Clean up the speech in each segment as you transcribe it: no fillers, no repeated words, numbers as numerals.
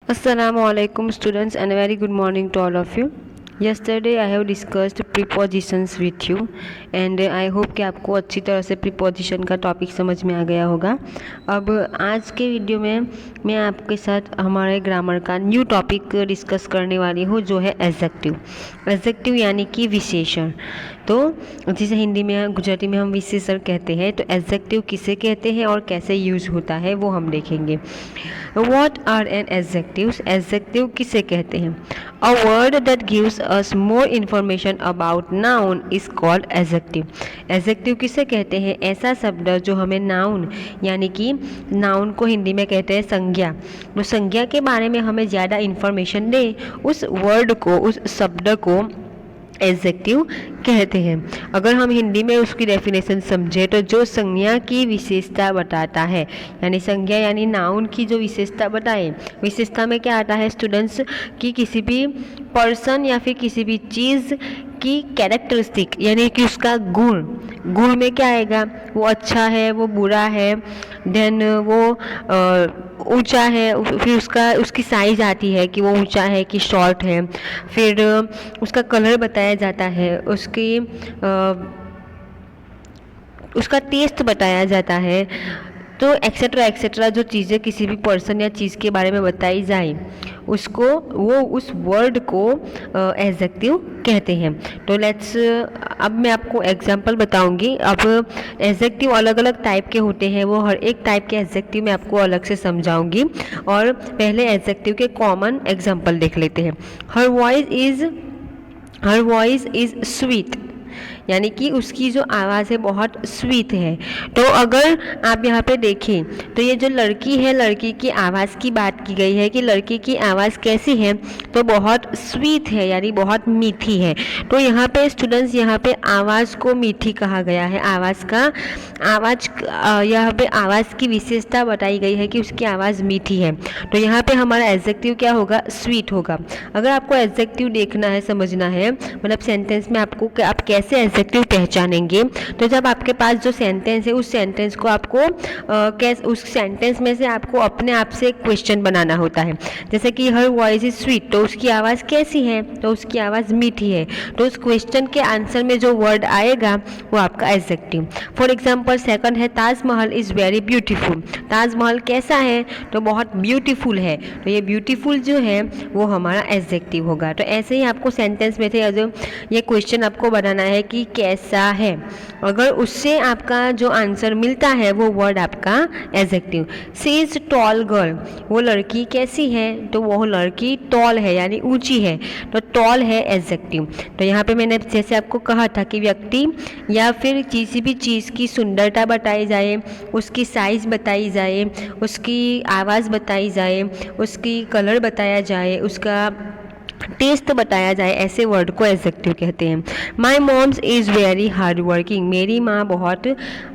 Assalamualaikum students and a very good morning to all of you. Yesterday I have discussed prepositions with you and I hope कि आपको अच्छी तरह से preposition का topic समझ में आ गया होगा। अब आज के वीडियो में मैं आपके साथ हमारे ग्रामर का न्यू टॉपिक डिस्कस करने वाली हूँ जो है एडजेक्टिव। एडजेक्टिव यानी कि विशेषण। तो जिसे हिंदी में गुजराती में हम विशेषण कहते हैं, तो एडजेक्टिव किसे कहते हैं और कैसे यूज़ होता है वो हम देखेंगे। What are an adjectives? Adjective किसे कहते हैं? A word that gives us more information about noun is called adjective. Adjective किसे कहते हैं? ऐसा शब्द जो हमें नाउन यानी कि नाउन को हिंदी में कहते हैं संज्ञा, तो संज्ञा के बारे में हमें ज़्यादा इंफॉर्मेशन दे, उस वर्ड को, उस शब्द को एडजेक्टिव कहते हैं। अगर हम हिंदी में उसकी डेफिनेशन समझे तो जो संज्ञा की विशेषता बताता है, यानी संज्ञा यानी नाउन की जो विशेषता बताए, विशेषता में क्या आता है स्टूडेंट्स कि किसी भी पर्सन या फिर किसी भी चीज़ की कैरेक्टरिस्टिक यानी कि उसका गुण, गुण में क्या आएगा, वो अच्छा है, वो बुरा है, देन वो ऊंचा है, फिर उसकी साइज़ आती है कि वो ऊंचा है कि शॉर्ट है, फिर उसका कलर बताया जाता है, उसका टेस्ट बताया जाता है, तो एक्सेट्रा एक्सेट्रा जो चीज़ें किसी भी पर्सन या चीज़ के बारे में बताई जाए उसको, वो उस वर्ड को एडजेक्टिव कहते हैं। तो लेट्स, अब मैं आपको एग्जांपल बताऊंगी। अब एडजेक्टिव अलग अलग टाइप के होते हैं, वो हर एक टाइप के एडजेक्टिव मैं आपको अलग से समझाऊंगी। और पहले एडजेक्टिव के कॉमन एग्जांपल देख लेते हैं। हर वॉइस इज़ स्वीट, यानी कि उसकी जो आवाज़ है बहुत स्वीट है। तो अगर आप यहाँ पे देखें तो ये जो लड़की है, लड़की की आवाज़ की बात की गई है कि लड़की की आवाज़ कैसी है, तो बहुत स्वीट है यानी बहुत मीठी है। तो यहाँ पे स्टूडेंट्स, यहाँ पे आवाज़ को मीठी कहा गया है। यहाँ पे आवाज़ की विशेषता बताई गई है कि उसकी आवाज़ मीठी है। तो यहाँ पे हमारा एडजेक्टिव क्या होगा, स्वीट होगा। अगर आपको एडजेक्टिव देखना है, समझना है, मतलब सेंटेंस में आपको आप कैसे एडजेक्टिव पहचानेंगे, तो जब आपके पास जो सेंटेंस है उस सेंटेंस को आपको उस सेंटेंस में से आपको अपने आप से एक क्वेश्चन बनाना होता है। जैसे कि हर वॉइस इज स्वीट, तो उसकी आवाज़ कैसी है, तो उसकी आवाज़ मीठी है। तो उस क्वेश्चन के आंसर में जो वर्ड आएगा वो आपका एडजेक्टिव। फॉर एग्जाम्पल सेकंड है Taj Mahal is very beautiful. Taj Mahal कैसा है, तो बहुत ब्यूटीफुल है। तो ये ब्यूटीफुल जो है वो हमारा एडजेक्टिव होगा। तो ऐसे ही आपको सेंटेंस में से जो ये क्वेश्चन आपको बनाना है कि कैसा है, अगर उससे आपका जो आंसर मिलता है वो वर्ड आपका adjective. She is tall girl, वो लड़की कैसी है, तो वो लड़की टॉल है यानी ऊंची है, तो टॉल है एडजेक्टिव। तो यहाँ पे मैंने जैसे आपको कहा था कि व्यक्ति या फिर किसी भी चीज़ की सुंदरता बताई जाए, उसकी साइज़ बताई जाए, उसकी आवाज़ बताई जाए, उसकी कलर बताया जाए, उसका टेस्ट बताया जाए, ऐसे वर्ड को एडजेक्टिव कहते हैं। My mom's is very hard working, मेरी माँ बहुत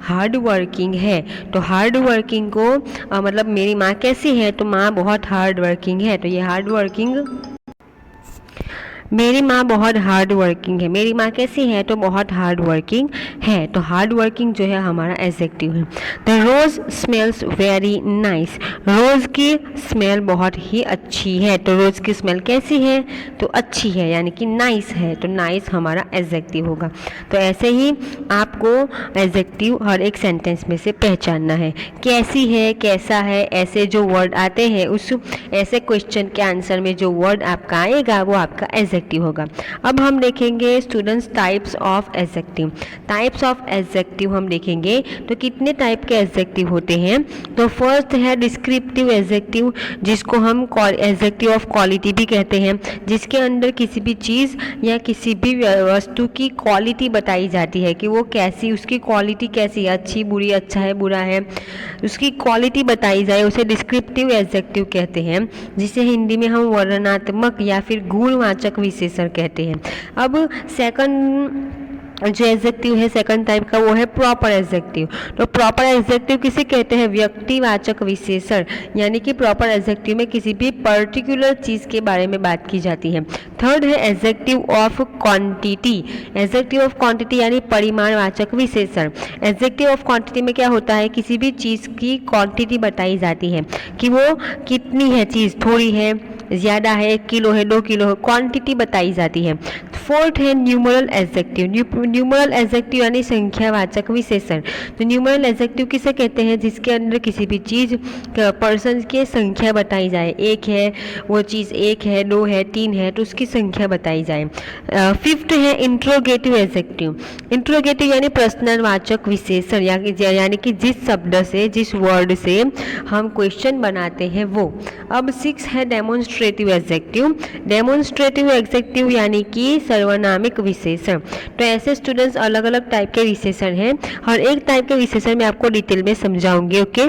हार्ड वर्किंग है। तो हार्ड वर्किंग को मतलब मेरी माँ कैसी है, तो माँ बहुत हार्ड वर्किंग है। तो ये हार्ड वर्किंग, मेरी माँ बहुत हार्ड वर्किंग है, मेरी माँ कैसी है, तो बहुत हार्ड वर्किंग है। तो हार्ड वर्किंग जो है हमारा एडजेक्टिव है। The rose smells very nice, rose की स्मेल बहुत ही अच्छी है। तो रोज़ की स्मेल कैसी है, तो अच्छी है यानी कि नाइस है। तो नाइस हमारा एडजेक्टिव होगा। तो ऐसे ही आपको एडजेक्टिव हर एक सेंटेंस में से पहचानना है। कैसी है, कैसा है, ऐसे जो वर्ड आते हैं, उस ऐसे क्वेश्चन के आंसर में जो वर्ड आपका आएगा वो आपका एडजेक्टिव होगा। अब हम देखेंगे students types of adjective. Types of adjective हम देखेंगे तो कितने टाइप के एडजेक्टिव होते हैं। तो फर्स्ट है डिस्क्रिप्टिव एडजेक्टिव, जिसको हम एडजेक्टिव ऑफ क्वालिटी भी कहते हैं, जिसके अंदर किसी भी चीज़ या किसी भी वस्तु की क्वालिटी बताई जाती है कि वो कैसी, उसकी क्वालिटी कैसी है, अच्छी बुरी, अच्छा है बुरा है, उसकी क्वालिटी बताई जाए, उसे डिस्क्रिप्टिव एडजेक्टिव कहते हैं, जिसे हिंदी में हम वर्णनात्मक या फिर गुणवाचक विशेषण कहते हैं। अब सेकंड जो एडजेक्टिव है सेकंड टाइप का वो है प्रॉपर एडजेक्टिव। तो प्रॉपर एडजेक्टिव किसे कहते हैं? व्यक्तिवाचक विशेषण, यानी कि प्रॉपर एडजेक्टिव में किसी भी पर्टिकुलर चीज़ के बारे में बात की जाती है। थर्ड है adjective of quantity. Adjective of quantity यानी परिमाणवाचक विशेषण। एडजेक्टिव ऑफ क्वांटिटी में क्या होता है? किसी भी चीज़ की क्वांटिटी बताई जाती है कि वो कितनी है चीज़, थोड़ी है, ज़्यादा है, 1 किलो है, 2 किलो है, क्वांटिटी बताई जाती है। फोर्थ है न्यूमरल एडजेक्टिव। न्यूमरल एडजेक्टिव यानी संख्यावाचक विशेषण। तो न्यूमरल एडजेक्टिव किसे कहते हैं? जिसके अंदर किसी भी चीज़ पर्सन की संख्या बताई जाए, 1 है वो चीज़, 1 है, 2 है, 3 है, तो उसकी संख्या बताई जाए। फिफ्थ है इंट्रोगेटिव एडजेक्टिव। इंट्रोगेटिव यानी प्रश्नवाचक विशेषण, यानी कि जिस शब्द से, जिस वर्ड से हम क्वेश्चन बनाते हैं वो। अब 6 है डेमोन्स्ट्रेटिव एडजेक्टिव। डेमोन्स्ट्रेटिव एडजेक्टिव यानी कि सर्वनामिक विशेषण। तो ऐसे स्टूडेंट्स अलग अलग टाइप के विशेषण हैं, हर एक टाइप के विशेषण मैं आपको डिटेल में समझाऊंगी। ओके,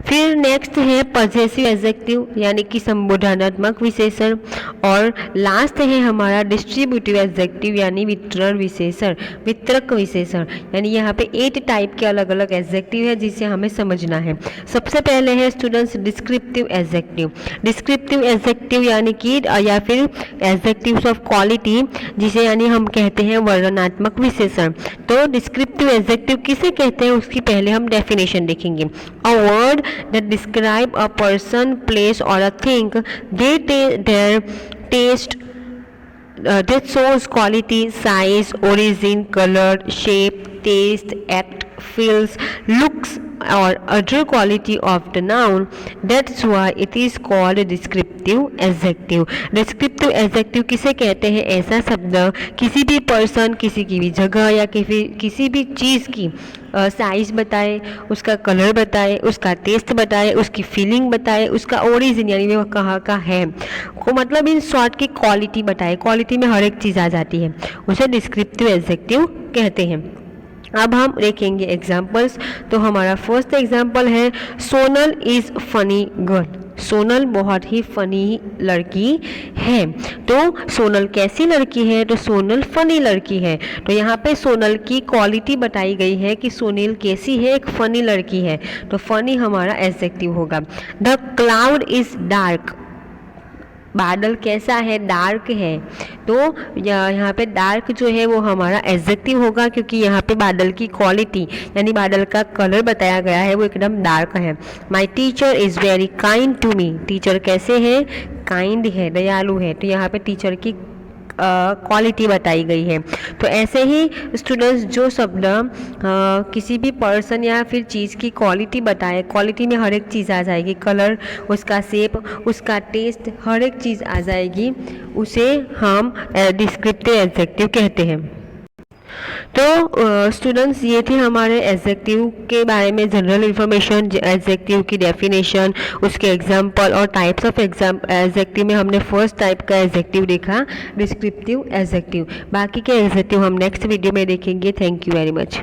फिर नेक्स्ट है पजेसिव एडजेक्टिव यानी कि संबोधनात्मक विशेषण। और लास्ट है हमारा डिस्ट्रीब्यूटिव एडजेक्टिव यानी वितरण विशेषण, वितरक विशेषण। यानी यहाँ पे 8 टाइप के अलग अलग एडजेक्टिव है जिसे हमें समझना है। सबसे पहले है students descriptive adjective. Descriptive adjective यानी कि या फिर एडजेक्टिव्स ऑफ क्वालिटी, जिसे यानी हम कहते हैं वर्णनात्मक विशेषण। तो डिस्क्रिप्टिव एडजेक्टिव किसे कहते हैं उसकी पहले हम डेफिनेशन देखेंगे। word that describe a person, place or a thing, their taste that shows quality, size, origin, color, shape, taste, act, feels, looks or other quality of the noun. That's why it is called descriptive adjective. Descriptive adjective किसे कहते हैं? ऐसा शब्द किसी भी person, किसी की भी जगह या किसी भी चीज़ की साइज बताए, उसका कलर बताए, उसका टेस्ट बताए, उसकी फीलिंग बताए, उसका ओरिजिन यानी वो कहाँ का है, को मतलब इन शॉर्ट की क्वालिटी बताए। क्वालिटी में हर एक चीज़ आ जाती है, उसे डिस्क्रिप्टिव एडजेक्टिव कहते हैं। अब हम देखेंगे एग्जाम्पल्स। तो हमारा फर्स्ट एग्जाम्पल है Sonal is funny girl. Sonal बहुत ही फनी लड़की है। तो सोनल कैसी लड़की है? तो सोनल फनी लड़की है। तो यहाँ पे सोनल की क्वालिटी बताई गई है कि सोनल कैसी है, एक फनी लड़की है। तो फनी हमारा एडजेक्टिव होगा। The cloud is dark. बादल कैसा है? डार्क है। तो यहाँ पे डार्क जो है वो हमारा एडजेक्टिव होगा, क्योंकि यहाँ पे बादल की क्वालिटी यानी बादल का कलर बताया गया है वो एकदम डार्क है। My teacher is very kind to me. Teacher कैसे है? काइंड है, दयालु है। तो यहाँ पे टीचर की क्वालिटी बताई गई है। तो ऐसे ही स्टूडेंट्स जो शब्द किसी भी पर्सन या फिर चीज़ की क्वालिटी बताए, क्वालिटी में हर एक चीज़ आ जाएगी, कलर, उसका शेप, उसका टेस्ट, हर एक चीज़ आ जाएगी, उसे हम डिस्क्रिप्टिव एडजेक्टिव कहते हैं। तो स्टूडेंट्स ये थे हमारे एडजेक्टिव के बारे में जनरल इन्फॉर्मेशन, एडजेक्टिव की डेफिनेशन, उसके एग्जाम्पल और टाइप्स ऑफ एडजेक्टिव में हमने फर्स्ट टाइप का एडजेक्टिव देखा, डिस्क्रिप्टिव एडजेक्टिव। बाकी के एडजेक्टिव हम नेक्स्ट वीडियो में देखेंगे। Thank you very much.